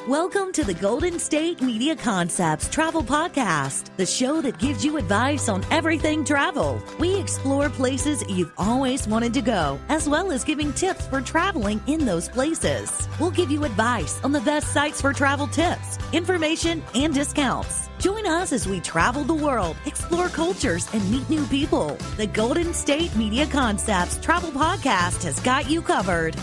Welcome to the Golden State Media Concepts Travel Podcast, the show that gives you advice on everything travel. We explore places you've always wanted to go, as well as giving tips for traveling in those places. We'll give you advice on the best sites for travel tips, information, and discounts. Join us as we travel the world, explore cultures, and meet new people. The Golden State Media Concepts Travel Podcast has got you covered.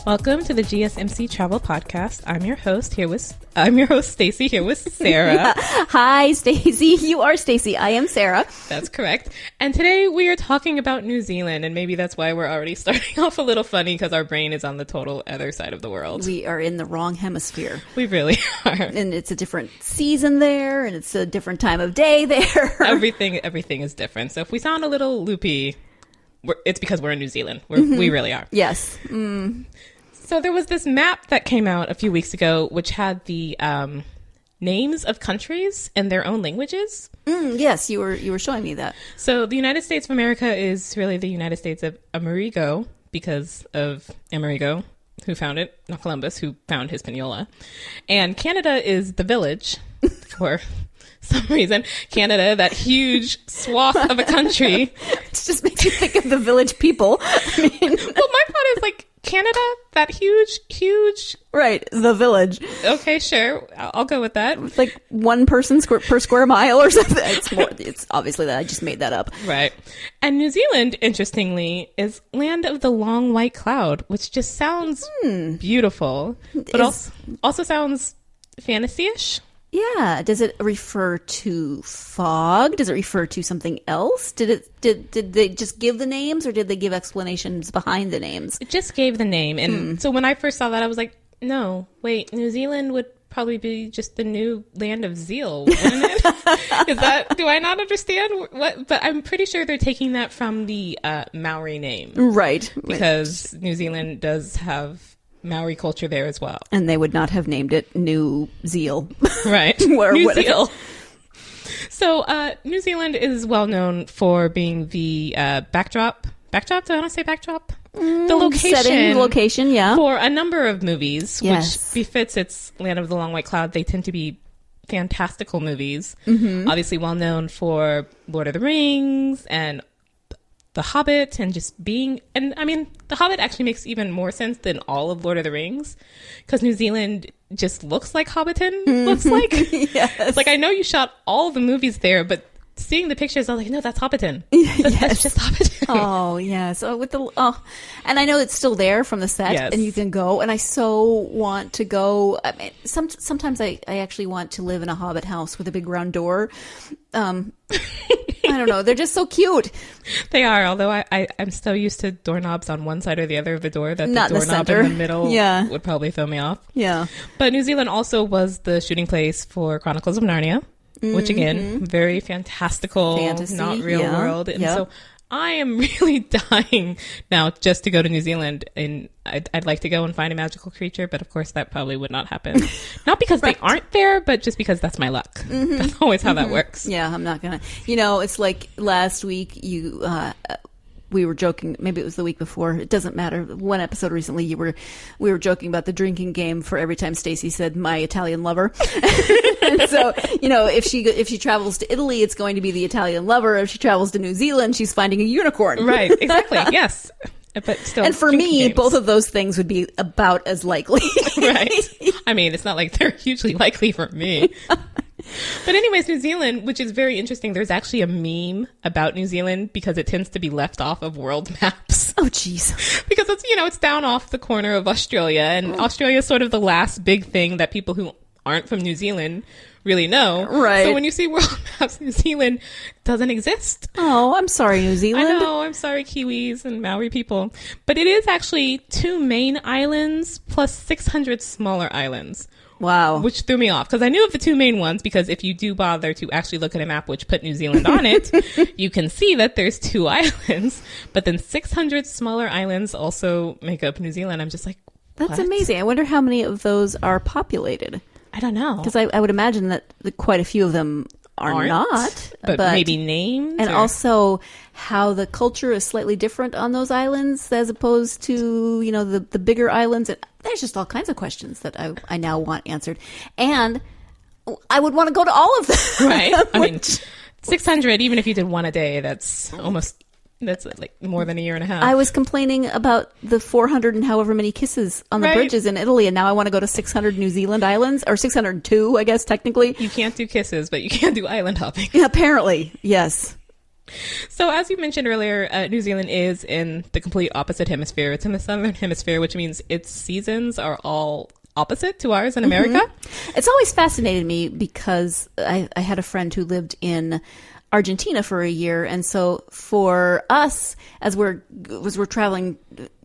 Welcome to the GSMC Travel Podcast. I'm your host Staci, here with Sarah. Hi, Staci. You are Staci. I am Sarah. That's correct. And today we are talking about New Zealand, and maybe that's why we're already starting off a little funny because our brain is on the total other side of the world. We are in the wrong hemisphere. We really are. And it's a different season there, and it's a different time of day there. Everything is different. So if we sound a little loopy, it's because we're in New Zealand. We really are. Yes. So there was this map that came out a few weeks ago, which had the names of countries and their own languages. Yes, you were showing me that. So the United States of America is really the United States of Amerigo because of Amerigo, who found it, not Columbus, who found Hispaniola. And Canada is the village for some reason. Canada, that huge swath of a country. It just makes you think of the village people. I mean, well, my thought is like, Canada, that huge. Right, the village. Okay, sure. I'll go with that. It's like one person per square mile or something. It's obviously that I just made that up. Right. And New Zealand, interestingly, is land of the long white cloud, which just sounds beautiful, but also sounds fantasy-ish. Yeah. Does it refer to fog? Does it refer to something else? Did they just give the names, or did they give explanations behind the names? It just gave the name. And so when I first saw that, I was like, no, wait, New Zealand would probably be just the new land of zeal, wouldn't it? Do I not understand what? But I'm pretty sure they're taking that from the Maori name. Right. Because New Zealand does have Maori culture there as well. And they would not have named it New Zeal. Right. New Zeal. So New Zealand is well known for being the backdrop. Backdrop? Do I want to say backdrop? The location. Setting, location, yeah. For a number of movies, yes, which befits its Land of the Long White Cloud. They tend to be fantastical movies. Mm-hmm. Obviously well known for Lord of the Rings and The Hobbit, and just being, and I mean, The Hobbit actually makes even more sense than all of Lord of the Rings, because New Zealand just looks like Hobbiton looks like. Yes. Like, I know you shot all the movies there, but seeing the pictures, I was like, no, that's Hobbiton. That's just Hobbiton. Oh, yeah. So and I know it's still there from the set, yes, and you can go, and I so want to go. I mean, sometimes I actually want to live in a Hobbit house with a big round door. I don't know. They're just so cute. They are, although I'm so used to doorknobs on one side or the other of the door that not the doorknob in the middle would probably throw me off. Yeah. But New Zealand also was the shooting place for Chronicles of Narnia, which again, very fantastical, fantasy, not real world. And so I am really dying now just to go to New Zealand, and I'd like to go and find a magical creature, but of course that probably would not happen. Not because they aren't there, but just because that's my luck. Mm-hmm. That's always how that works. Yeah, I'm not gonna. It's like last week we were joking, maybe it was the week before, it doesn't matter. One episode recently we were joking about the drinking game for every time Staci said my Italian lover. And so, if she travels to Italy, it's going to be the Italian lover. If she travels to New Zealand, she's finding a unicorn. Right, exactly. Yes. But still, and for me, both of those things would be about as likely. Right. I mean, it's not like they're hugely likely for me. But anyways, New Zealand, which is very interesting, there's actually a meme about New Zealand because it tends to be left off of world maps. Oh, jeez. Because it's, it's down off the corner of Australia, and Australia is sort of the last big thing that people who aren't from New Zealand really know. Right. So when you see world maps, New Zealand doesn't exist. Oh, I'm sorry, New Zealand. I know. I'm sorry, Kiwis and Maori people. But it is actually 2 main islands plus 600 smaller islands. Wow. Which threw me off because I knew of the 2 main ones, because if you do bother to actually look at a map which put New Zealand on it, you can see that there's 2 islands, but then 600 smaller islands also make up New Zealand. I'm just like, that's what? amazing. I wonder how many of those are populated. I don't know. Because I would imagine that quite a few of them aren't, not. But maybe names. And also how the culture is slightly different on those islands as opposed to, you know, the bigger islands. There's just all kinds of questions that I now want answered. And I would want to go to all of them. Right. I mean, 600, even if you did one a day, that's like more than a year and a half. I was complaining about the 400 and however many kisses on the bridges in Italy, and now I want to go to 600 New Zealand islands, or 602, I guess, technically. You can't do kisses, but you can do island hopping. Yeah, apparently, yes. So as you mentioned earlier, New Zealand is in the complete opposite hemisphere. It's in the southern hemisphere, which means its seasons are all opposite to ours in America. It's always fascinated me because I had a friend who lived in Argentina for a year, and so for us, as we're traveling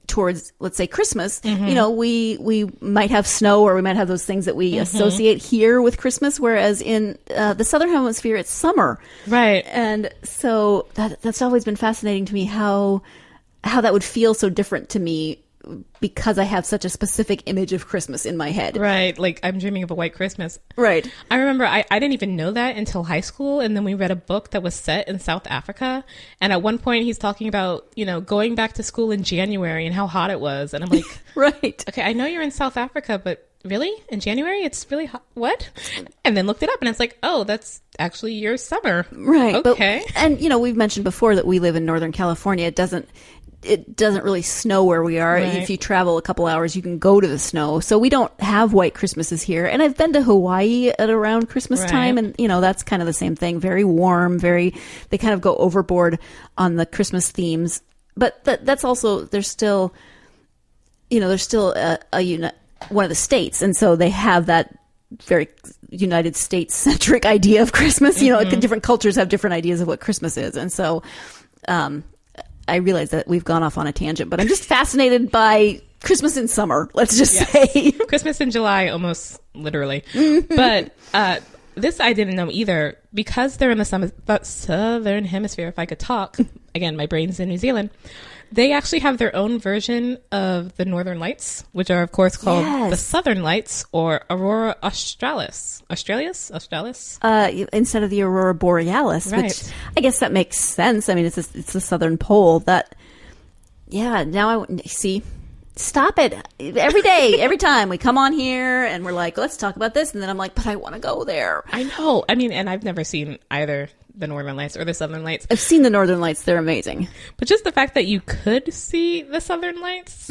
towards, let's say, Christmas, you know, we might have snow, or we might have those things that we associate here with Christmas, whereas in the southern hemisphere, it's summer. Right. And so that's always been fascinating to me, how that would feel so different to me, because I have such a specific image of Christmas in my head. Right. Like, I'm dreaming of a white Christmas. Right. I remember I didn't even know that until high school. And then we read a book that was set in South Africa. And at one point he's talking about, you know, going back to school in January and how hot it was. And I'm like, right. Okay, I know you're in South Africa, but really? In January? It's really hot. What? And then looked it up, and it's like, oh, that's actually your summer. Right. Okay. And, you know, we've mentioned before that we live in Northern California. It doesn't really snow where we are. Right. If you travel a couple hours, you can go to the snow. So we don't have white Christmases here. And I've been to Hawaii at around Christmas time, and, you know, that's kind of the same thing. Very warm, they kind of go overboard on the Christmas themes. But that's also, there's still one of the states. And so they have that very United States centric idea of Christmas. You know, different cultures have different ideas of what Christmas is. And so, I realize that we've gone off on a tangent, but I'm just fascinated by Christmas in summer, let's just say. Christmas in July, almost literally. But this I didn't know either, because they're in the southern hemisphere, if I could talk. Again, my brain's in New Zealand. They actually have their own version of the Northern Lights, which are, of course, called the Southern Lights, or Aurora Australis. Australis? Instead of the Aurora Borealis, which I guess that makes sense. I mean, it's the southern pole. Now I see. Stop it. Every day, every time we come on here and we're like, let's talk about this. And then I'm like, but I want to go there. I know. I mean, and I've never seen either the Northern Lights or the Southern Lights. I've seen the Northern Lights. They're amazing. But just the fact that you could see the Southern Lights,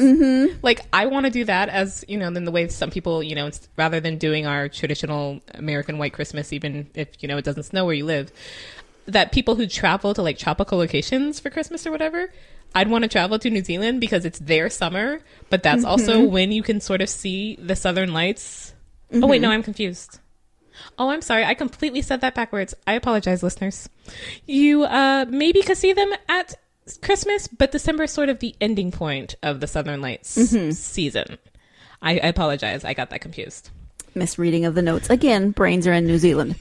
like, I want to do that, as, you know, in the way some people, you know, rather than doing our traditional American white Christmas, even if, you know, it doesn't snow where you live, that people who travel to, like, tropical locations for Christmas or whatever, I'd want to travel to New Zealand because it's their summer, but that's also when you can sort of see the Southern Lights. Oh, wait, no, I'm confused. Oh, I'm sorry. I completely said that backwards. I apologize, listeners. You maybe could see them at Christmas, but December is sort of the ending point of the Southern Lights season. I apologize. I got that confused. Misreading of the notes. Again, brains are in New Zealand.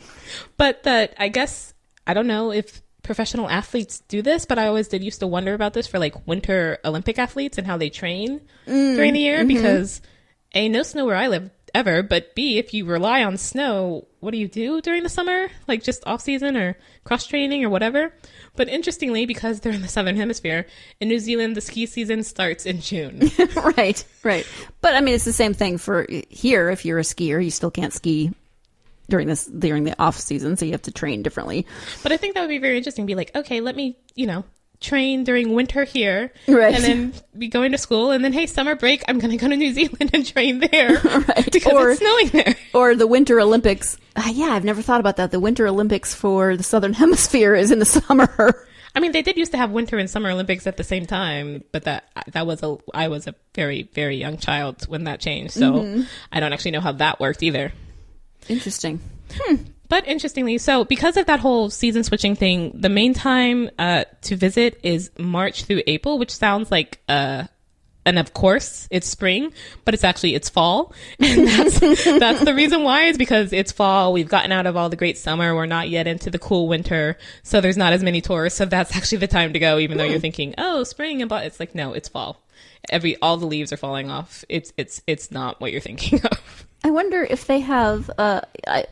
But I guess, I don't know if professional athletes do this, but I always used to wonder about this for, like, Winter Olympic athletes and how they train during the year, because A, no snow where I live ever, but B, if you rely on snow, what do you do during the summer? Like, just off season or cross training or whatever. But interestingly, because they're in the southern hemisphere, in New Zealand, the ski season starts in June. Right. But I mean, it's the same thing for here. If you're a skier, you still can't ski during the off season, so you have to train differently. But I think that would be very interesting. Be like, okay, let me, you know, train during winter here, right, and then be going to school, and then, hey, summer break, I'm going to go to New Zealand and train there, right, because it's snowing there. Or the Winter Olympics. I've never thought about that. The Winter Olympics for the Southern Hemisphere is in the summer. I mean, they did used to have Winter and Summer Olympics at the same time, but I was a very, very young child when that changed, so I don't actually know how that worked either. Interesting. But interestingly, so because of that whole season switching thing, the main time to visit is March through April, which sounds like and of course it's spring, but it's fall. And that's the reason why, is because it's fall. We've gotten out of all the great summer. We're not yet into the cool winter. So there's not as many tourists. So that's actually the time to go, even though you're thinking, oh, spring. But it's like, no, it's fall. All the leaves are falling off. It's not what you're thinking of. I wonder if they have, I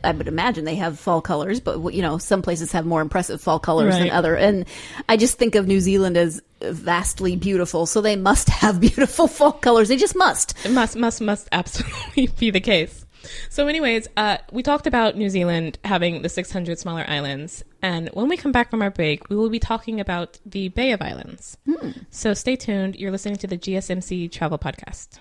would imagine they have fall colors, but, some places have more impressive fall colors than other. And I just think of New Zealand as vastly beautiful, so they must have beautiful fall colors. They just must. It must absolutely be the case. So anyways, we talked about New Zealand having the 600 smaller islands. And when we come back from our break, we will be talking about the Bay of Islands. So stay tuned. You're listening to the GSMC Travel Podcast.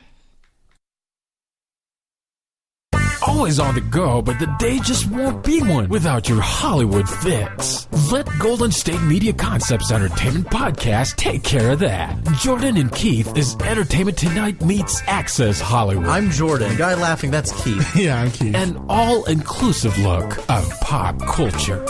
Always on the go, but the day just won't be one without your Hollywood fix. Let Golden State Media Concepts Entertainment Podcast take care of that. Jordan and Keith is Entertainment Tonight meets Access Hollywood. I'm Jordan. The guy laughing, that's Keith. Yeah, I'm Keith. An all-inclusive look of pop culture.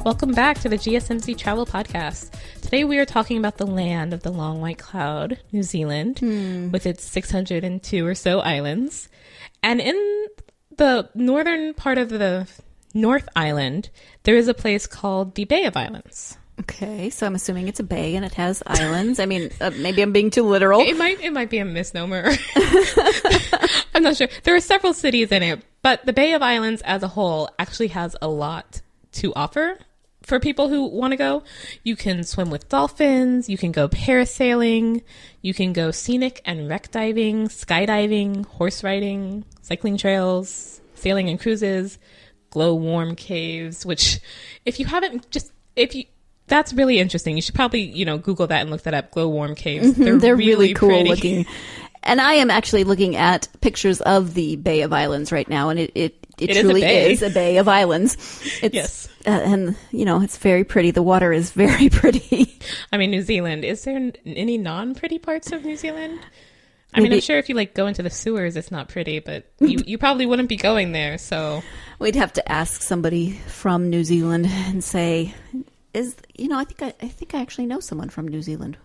Welcome back to the GSMC Travel Podcast. Today we are talking about the land of the long white cloud, New Zealand, with its 602 or so islands. And in the northern part of the North Island, there is a place called the Bay of Islands. Okay, so I'm assuming it's a bay and it has islands. I mean, maybe I'm being too literal. It might be a misnomer. I'm not sure. There are several cities in it, but the Bay of Islands as a whole actually has a lot to offer. For people who want to go, you can swim with dolphins, you can go parasailing, you can go scenic and wreck diving, skydiving, horse riding, cycling trails, sailing and cruises, glow-warm caves, which that's really interesting. You should probably, Google that and look that up, glow-warm caves. They're really cool pretty. Looking. And I am actually looking at pictures of the Bay of Islands right now, and it truly is a bay of islands. Yes. And, it's very pretty. The water is very pretty. I mean, New Zealand. Is there any non-pretty parts of New Zealand? I mean, I'm sure if you go into the sewers, it's not pretty, but you probably wouldn't be going there. So we'd have to ask somebody from New Zealand and say, I think I actually know someone from New Zealand.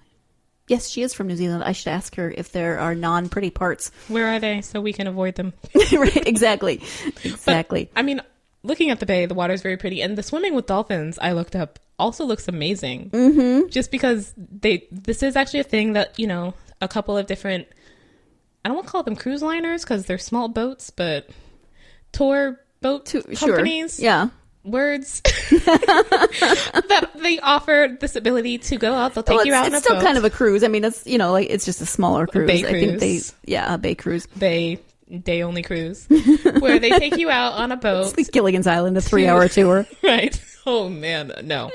Yes, she is from New Zealand. I should ask her if there are non-pretty parts. Where are they so we can avoid them? Right, exactly. But, I mean, looking at the bay, the water is very pretty. And the swimming with dolphins, I looked up, also looks amazing. Mm-hmm. Just because this is actually a thing that, a couple of different, I don't want to call them cruise liners because they're small boats, but tour boat companies. Sure. Yeah. Words that they offer this ability to go out. They'll take you out on a boat. It's still kind of a cruise. I mean, it's it's just a smaller cruise. A bay cruise. I think a bay cruise. Day only cruise where they take you out on a boat. It's like Gilligan's Island, a 3-hour tour. Right. Oh man, no.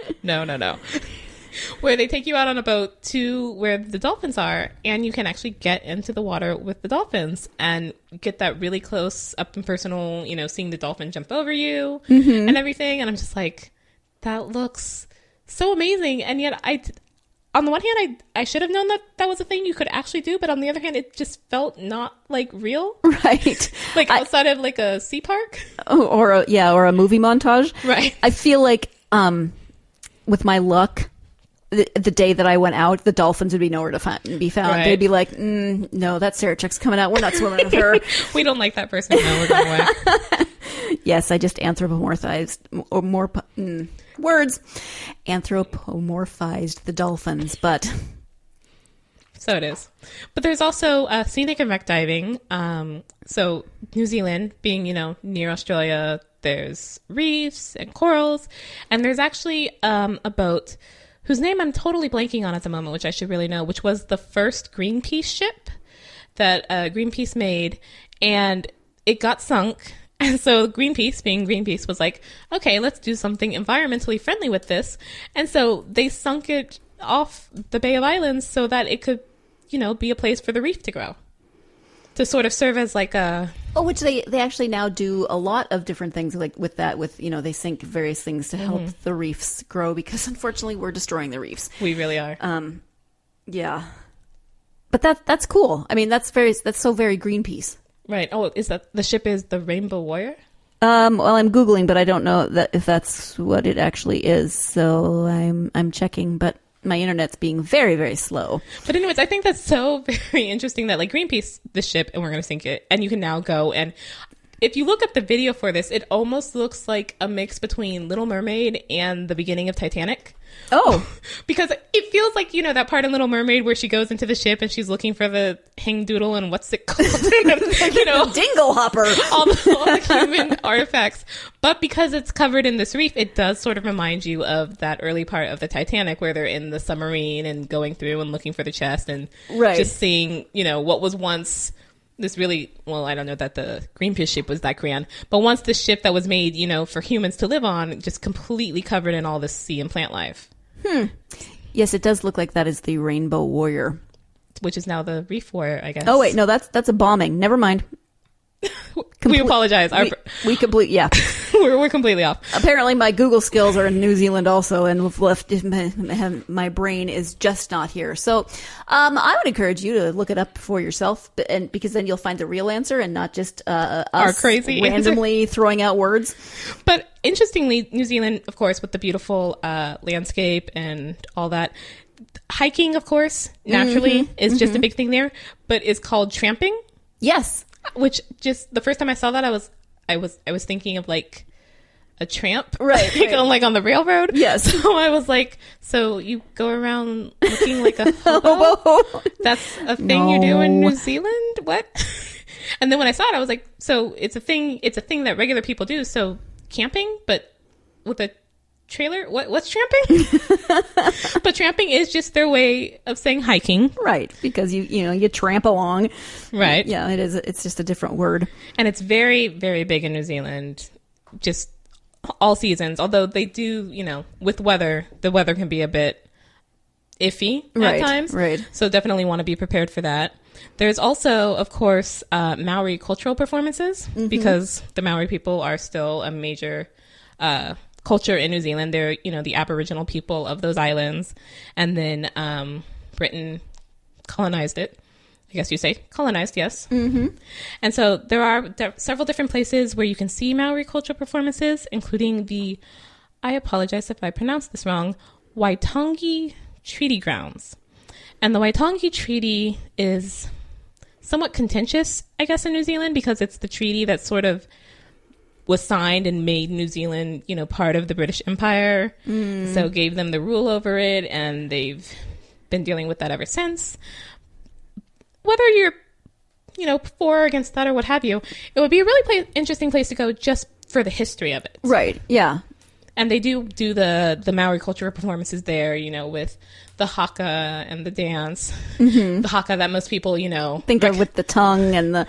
Where they take you out on a boat to where the dolphins are, and you can actually get into the water with the dolphins and get that really close, up and personal, seeing the dolphin jump over you and everything. And I'm just like, that looks so amazing. And yet on the one hand, I should have known that was a thing you could actually do, but on the other hand, it just felt not real. Right. Outside of a sea park. Or a movie montage. Right. I feel like, with my luck, the day that I went out, the dolphins would be nowhere to be found. Right. They'd be like, no, that Sarah chick's coming out. We're not swimming with her. We don't like that person. No, we're going away. Yes, I just anthropomorphized the dolphins, but so it is. But there's also scenic and wreck diving. So New Zealand being, near Australia, there's reefs and corals, and there's actually a boat whose name I'm totally blanking on at the moment, which I should really know, which was the first Greenpeace ship that Greenpeace made, and it got sunk. And so Greenpeace, being Greenpeace, was like, okay, let's do something environmentally friendly with this. And so they sunk it off the Bay of Islands so that it could, be a place for the reef to grow. To sort of serve as like a... Oh, which they actually now do a lot of different things like with that, they sink various things to help the reefs grow because unfortunately we're destroying the reefs. We really are. Yeah. But that's cool. I mean, that's so very Greenpeace. Right. Oh, is that the ship is the Rainbow Warrior? Well, I'm Googling, but I don't know if that's what it actually is. So I'm checking, but my internet's being very, very slow. But anyways, I think that's so very interesting that like Greenpeace, the ship, and we're going to sink it. And you can now go. And if you look up the video for this, it almost looks like a mix between Little Mermaid and the beginning of Titanic. Oh. Because it feels like, that part in Little Mermaid where she goes into the ship and she's looking for the hang doodle and what's it called? Dingle hopper. all the human artifacts. But because it's covered in this reef, it does sort of remind you of that early part of the Titanic where they're in the submarine and going through and looking for the chest and just seeing, what was once this really, well, I don't know that the Greenpeace ship was that grand, but once the ship that was made, for humans to live on, just completely covered in all this sea and plant life. Yes, it does look like that is the Rainbow Warrior. Which is now the Reef Warrior, I guess. Oh, wait, no, that's a bombing. Never mind. We apologize. We complete, yeah. we're completely off. Apparently my Google skills are in New Zealand also, and we've left, my brain is just not here. So I would encourage you to look it up for yourself, and because then you'll find the real answer and not just us our crazy randomly throwing out words. But interestingly, New Zealand, of course, with the beautiful landscape and all that, hiking, of course, naturally is just a big thing there, but is called tramping. Yes. Which just the first time I saw that, I was thinking of like a tramp, right? Like on the railroad. Yes. So I was like, so you go around looking like a hobo? That's a thing you do in New Zealand? What? And then when I saw it, I was like, so it's a thing that regular people do. So camping, but with a trailer. What's tramping? But tramping is just their way of saying hiking, right? Because you tramp along, right? Yeah, it is. It's just a different word, and it's very, very big in New Zealand. Just all seasons, although they do, with weather, the weather can be a bit iffy at times, right? So definitely want to be prepared for that. There's also, of course, Maori cultural performances because the Maori people are still a major culture in New Zealand. They're, the Aboriginal people of those islands. And then Britain colonized it. I guess you say colonized, yes. Mm-hmm. And so there are several different places where you can see Maori cultural performances, including I apologize if I pronounced this wrong, Waitangi Treaty Grounds. And the Waitangi Treaty is somewhat contentious, I guess, in New Zealand because it's the treaty that sort of was signed and made New Zealand, part of the British Empire. So gave them the rule over it, and they've been dealing with that ever since. Whether you're, for or against that or what have you, it would be a really interesting place to go just for the history of it. Right, yeah. And they do the Maori cultural performances there, with the haka and the dance. The haka that most people, think of with the tongue and the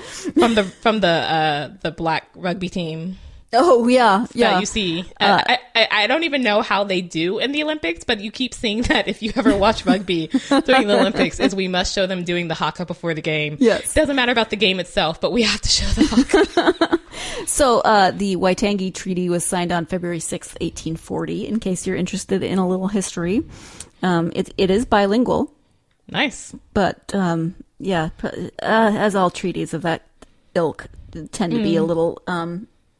from the black rugby team. Oh yeah, yeah. That you see. I don't even know how they do in the Olympics, but you keep seeing that if you ever watch rugby during the Olympics, is we must show them doing the haka before the game. Yes, it doesn't matter about the game itself, but we have to show the haka. So the Waitangi Treaty was signed on February 6th, 1840. In case you're interested in a little history, it is bilingual. Nice, but as all treaties of that ilk tend to be a little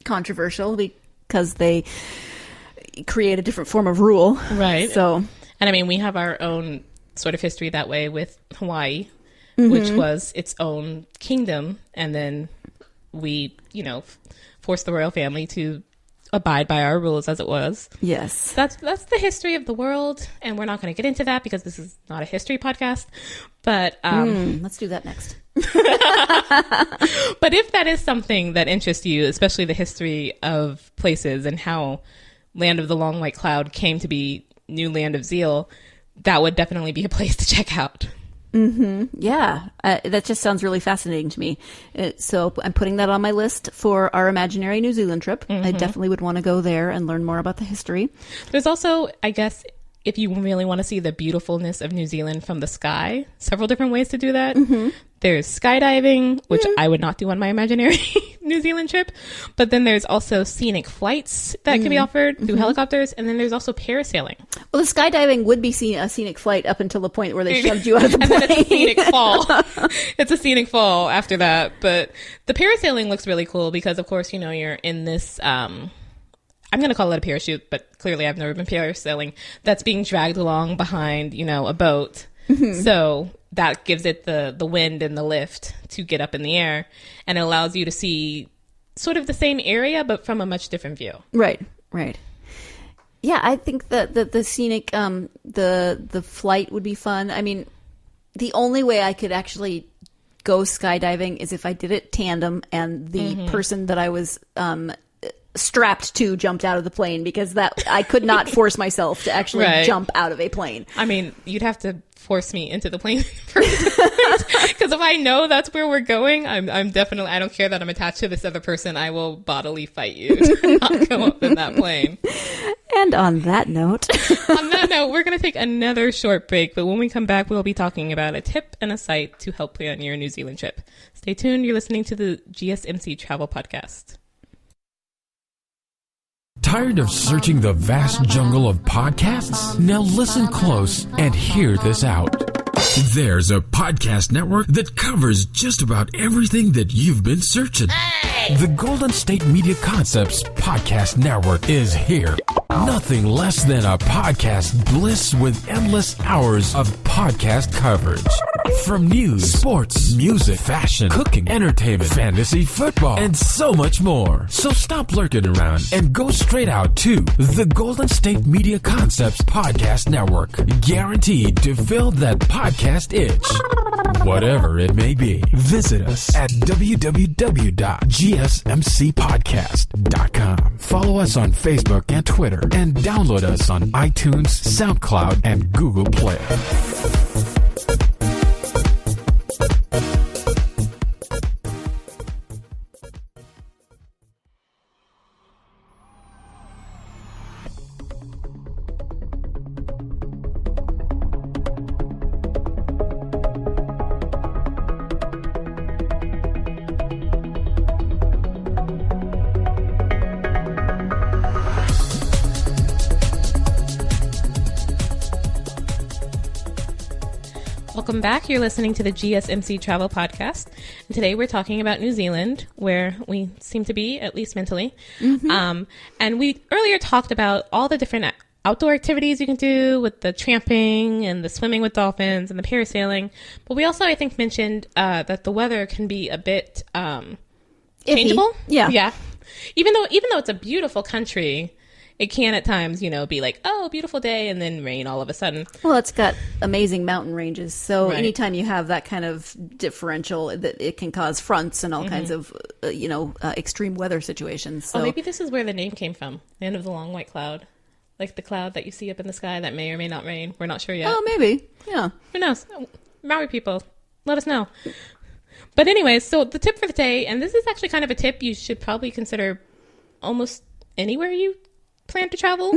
controversial because they create a different form of rule, right? So, and I mean, we have our own sort of history that way with Hawaii, which was its own kingdom, and then we, forced the royal family to abide by our rules as it was. Yes, that's the history of the world, and we're not going to get into that because this is not a history podcast. But let's do that next. But if that is something that interests you, especially the history of places and how Land of the Long White Cloud came to be New Land of Zeal, that would definitely be a place to check out. Yeah, that just sounds really fascinating to me. So I'm putting that on my list for our imaginary New Zealand trip. I definitely would want to go there and learn more about the history. There's also, I guess, if you really want to see the beautifulness of New Zealand from the sky, several different ways to do that. There's skydiving, which I would not do on my imaginary New Zealand trip. But then there's also scenic flights that can be offered through helicopters. And then there's also parasailing. Well, the skydiving would be a scenic flight up until the point where they shoved you out of the plane. And then it's a scenic fall. It's a scenic fall after that. But the parasailing looks really cool because, of course, you know, you're in this... I'm going to call it a parachute, but clearly I've never been parasailing. That's being dragged along behind, you know, a boat. So that gives it the wind and the lift to get up in the air. And it allows you to see sort of the same area, but from a much different view. Right. Yeah, I think that the scenic, the flight would be fun. I mean, the only way I could actually go skydiving is if I did it tandem and the person that I was... strapped to jumped out of the plane, because that I could not force myself to actually jump out of a plane. I mean, you'd have to force me into the plane because if I know that's where we're going, I'm definitely, I don't care that I'm attached to this other person, I will bodily fight you to not go up in that plane. And on that note, we're going to take another short break, but when we come back, we'll be talking about a tip and a site to help plan your New Zealand trip. Stay tuned. You're listening to the GSMC Travel Podcast. Tired of searching the vast jungle of podcasts? Now listen close and hear this out. There's a podcast network that covers just about everything that you've been searching. Hey! The Golden State Media Concepts Podcast Network is here. Nothing less than a podcast bliss with endless hours of podcast coverage. From news, sports, music, fashion, cooking, entertainment, fantasy, football, and so much more. So stop lurking around and go straight out to the Golden State Media Concepts Podcast Network. Guaranteed to fill that podcast itch. Whatever it may be. Visit us at www.gsmcpodcast.com. Follow us on Facebook and Twitter, and download us on iTunes, SoundCloud, and Google Play. Welcome back. You're listening to the GSMC Travel Podcast. And today we're talking about New Zealand, where we seem to be, at least mentally. And we earlier talked about all the different outdoor activities you can do with the tramping and the swimming with dolphins and the parasailing. But we also, I think, mentioned that the weather can be a bit changeable. Yeah. Even though it's a beautiful country, it can at times, you know, be like, oh, beautiful day, and then rain all of a sudden. Well, it's got amazing mountain ranges. So anytime you have that kind of differential, that it can cause fronts and all kinds of, extreme weather situations. So. Oh, maybe this is where the name came from. The end of the long white cloud. Like the cloud that you see up in the sky that may or may not rain. We're not sure yet. Oh, maybe. Yeah. Who knows? Maori people, let us know. But anyways, so the tip for the day, and this is actually kind of a tip you should probably consider almost anywhere you plan to travel,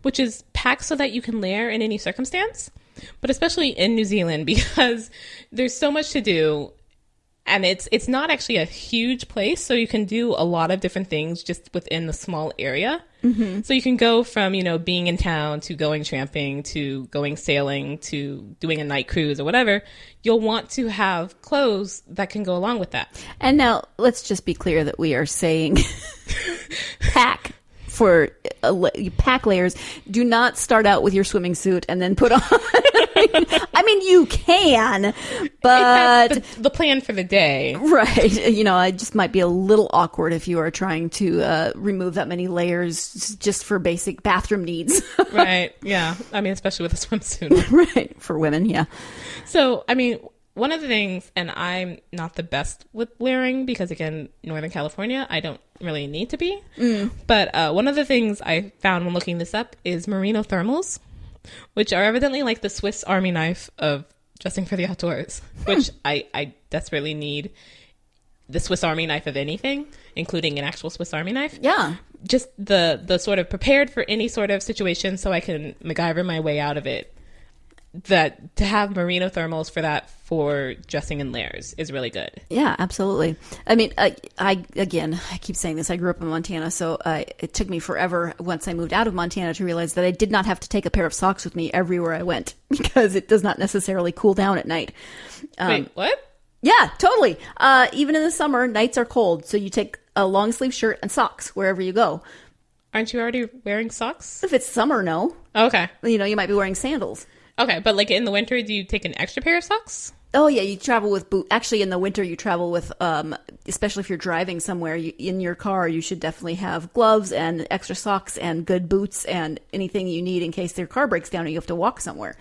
which is pack so that you can layer in any circumstance, but especially in New Zealand, because there's so much to do, and it's not actually a huge place, so you can do a lot of different things just within the small area. So you can go from, you know, being in town to going tramping to going sailing to doing a night cruise or whatever. You'll want to have clothes that can go along with that. And now let's just be clear that we are saying pack layers. Do not start out with your swimming suit and then put on. I mean, you can, but the plan for the day, right? You know, it just might be a little awkward if you are trying to remove that many layers just for basic bathroom needs. Right? Yeah. I mean, especially with a swimsuit. Right, for women. Yeah. So, I mean, one of the things, and I'm not the best with layering because, again, Northern California, I don't really need to be. But one of the things I found when looking this up is merino thermals, which are evidently like the Swiss Army knife of dressing for the outdoors, which I desperately need the Swiss Army knife of anything, including an actual Swiss Army knife. Yeah. just the sort of prepared for any sort of situation so I can MacGyver my way out of it. That to have merino thermals for dressing in layers is really good. Yeah, absolutely. I mean, I keep saying this. I grew up in Montana, so it took me forever once I moved out of Montana to realize that I did not have to take a pair of socks with me everywhere I went because it does not necessarily cool down at night. Wait, what? Yeah, totally. Even in the summer, nights are cold, so you take a long sleeve shirt and socks wherever you go. Aren't you already wearing socks? If it's summer, no. Okay. You might be wearing sandals. Okay, but like in the winter, do you take an extra pair of socks? Oh, yeah, you travel with boots. Actually, in the winter, you travel with, especially if you're driving somewhere, in your car, you should definitely have gloves and extra socks and good boots and anything you need in case your car breaks down and you have to walk somewhere.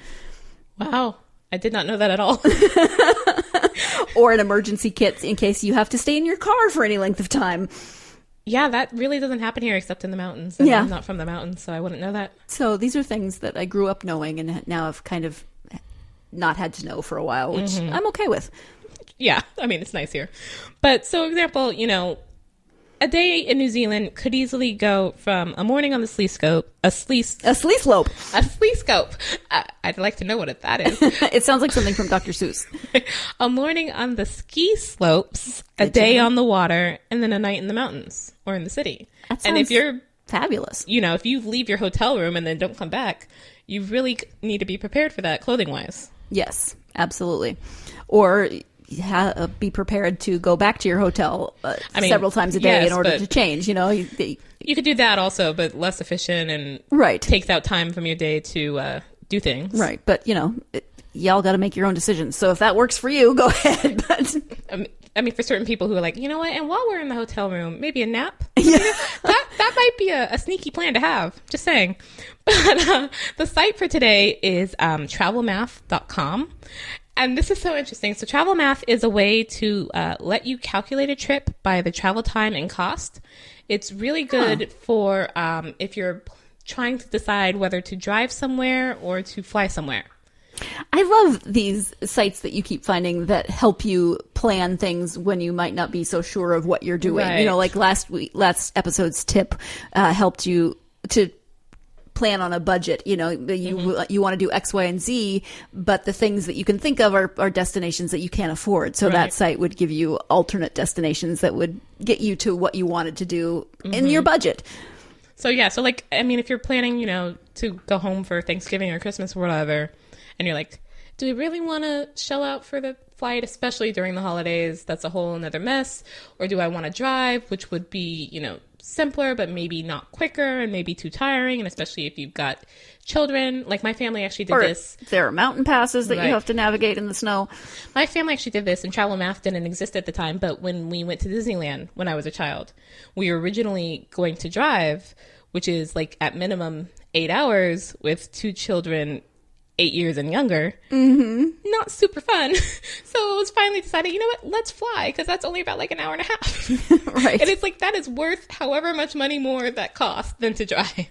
Wow, I did not know that at all. Or an emergency kit in case you have to stay in your car for any length of time. Yeah, that really doesn't happen here except in the mountains. And I'm not from the mountains, so I wouldn't know that. So these are things that I grew up knowing and now I've kind of not had to know for a while, which I'm okay with. Yeah, I mean, it's nice here. But so, example, a day in New Zealand could easily go from a morning on the ski slope. I'd like to know what that is. It sounds like something from Dr. Seuss. A morning on the ski slopes, a day on the water, and then a night in the mountains or in the city. That sounds and if you're fabulous, if you leave your hotel room and then don't come back, you really need to be prepared for that clothing wise. Yes, absolutely. Or be prepared to go back to your hotel several times a day in order to change. You could do that also, but less efficient and takes out time from your day to do things. Right, but y'all got to make your own decisions. So if that works for you, go ahead. But I mean, for certain people who are like, you know what, and while we're in the hotel room, maybe a nap. Yeah. that might be a sneaky plan to have. Just saying. But the site for today is travelmath.com. And this is so interesting. So Travel Math is a way to let you calculate a trip by the travel time and cost. It's really good for if you're trying to decide whether to drive somewhere or to fly somewhere. I love these sites that you keep finding that help you plan things when you might not be so sure of what you're doing. Right. Like last episode's tip helped you to plan on a budget. You want to do X, Y, and Z, but the things that you can think of are destinations that you can't afford. So that site would give you alternate destinations that would get you to what you wanted to do in your budget. So if you're planning, to go home for Thanksgiving or Christmas or whatever, and you're like, do we really want to shell out for the flight, especially during the holidays? That's a whole another mess. Or do I want to drive, which would be, simpler, but maybe not quicker and maybe too tiring, and especially if you've got children. Like my family actually did this. There are mountain passes that you have to navigate in the snow. My family actually did this, and Travel Math didn't exist at the time, but when we went to Disneyland when I was a child, we were originally going to drive, which is like at minimum 8 hours with 2 children 8 years and younger. Not super fun. So it was finally decided, you know what, let's fly, because that's only about like an hour and a half. Right. And it's like, that is worth however much money more that costs than to drive.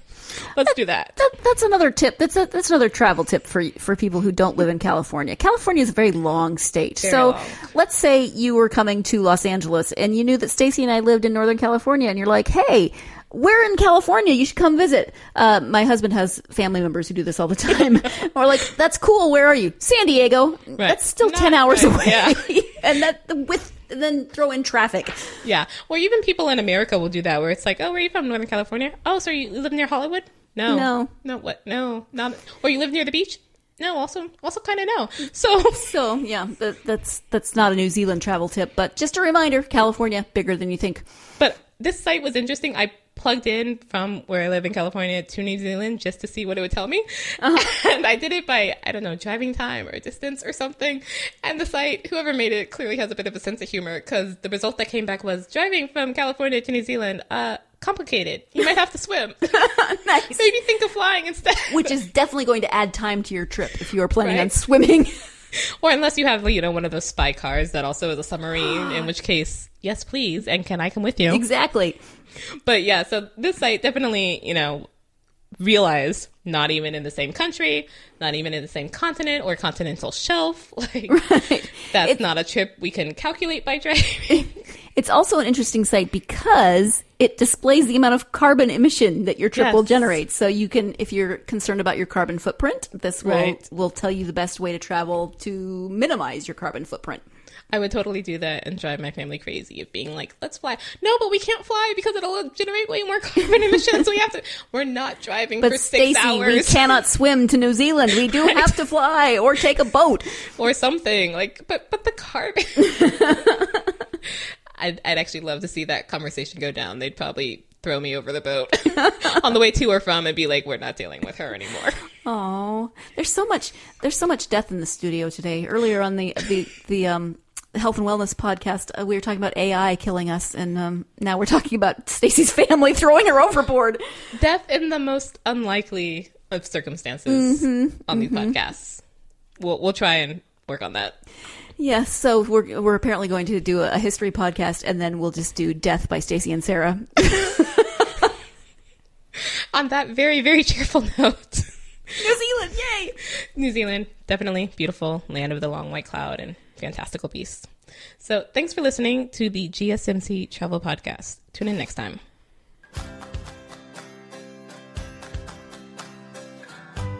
Let's do that. That's another tip. That's another travel tip for people who don't live in California. California is a very long state. Very long. Let's say you were coming to Los Angeles and you knew that Staci and I lived in Northern California, and you're like, hey, we're in California, you should come visit. My husband has family members who do this all the time. We're like, that's cool, where are you? San Diego. Right. That's still 10 hours away. Yeah. And then throw in traffic. Yeah. Or even people in America will do that, where it's like, oh, where are you from? Northern California? Oh, so you live near Hollywood? No. What? No, not. Or you live near the beach? No, also kind of no. So yeah, that's not a New Zealand travel tip, but just a reminder, California, bigger than you think. But this site was interesting. I plugged in from where I live in California to New Zealand just to see what it would tell me. And I did it by, I don't know, driving time or distance or something. And the site, whoever made it, clearly has a bit of a sense of humor, because the result that came back was driving from California to New Zealand, complicated. You might have to swim. Nice. Maybe think of flying instead. Which is definitely going to add time to your trip if you are planning on swimming. Or unless you have, one of those spy cars that also is a submarine, in which case, yes, please. And can I come with you? Exactly. But yeah, so this site definitely, realized not even in the same country, not even in the same continent or continental shelf. That's not a trip we can calculate by driving. It's also an interesting site because it displays the amount of carbon emission that your trip will generate. So you can, if you're concerned about your carbon footprint, this will tell you the best way to travel to minimize your carbon footprint. I would totally do that and drive my family crazy of being like, let's fly. No, but we can't fly because it'll generate way more carbon emissions. We're not driving for 6 hours. We cannot swim to New Zealand. We do have to fly or take a boat. Or something. But the carbon. I'd actually love to see that conversation go down. They'd probably throw me over the boat on the way to or from and be like, we're not dealing with her anymore. Oh, there's so much death in the studio today. Earlier on the Health and Wellness podcast, we were talking about AI killing us, and now we're talking about Staci's family throwing her overboard. Death in the most unlikely of circumstances on these podcasts. We'll try and work on that. Yes, so we're apparently going to do a history podcast, and then we'll just do Death by Staci and Sarah. On that very, very cheerful note. New Zealand, yay! New Zealand, definitely beautiful, land of the long white cloud and fantastical beasts. So thanks for listening to the GSMC Travel Podcast. Tune in next time.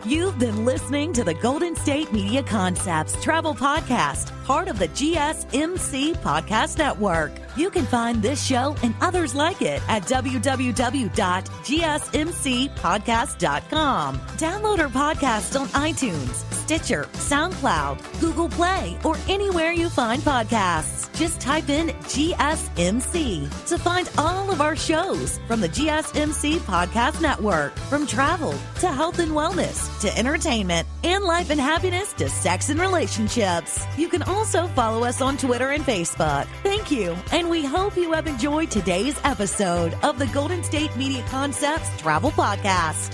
You've been listening to the Golden State Media Concepts Travel Podcast, part of the GSMC Podcast Network. You can find this show and others like it at www.gsmcpodcast.com. Download our podcast on iTunes, Stitcher, SoundCloud, Google Play, or anywhere you find podcasts. Just type in GSMC to find all of our shows from the GSMC Podcast Network. From travel to health and wellness to entertainment and life and happiness to sex and relationships. You can also follow us on Twitter and Facebook. Thank you, and we hope you have enjoyed today's episode of the Golden State Media Concepts Travel Podcast.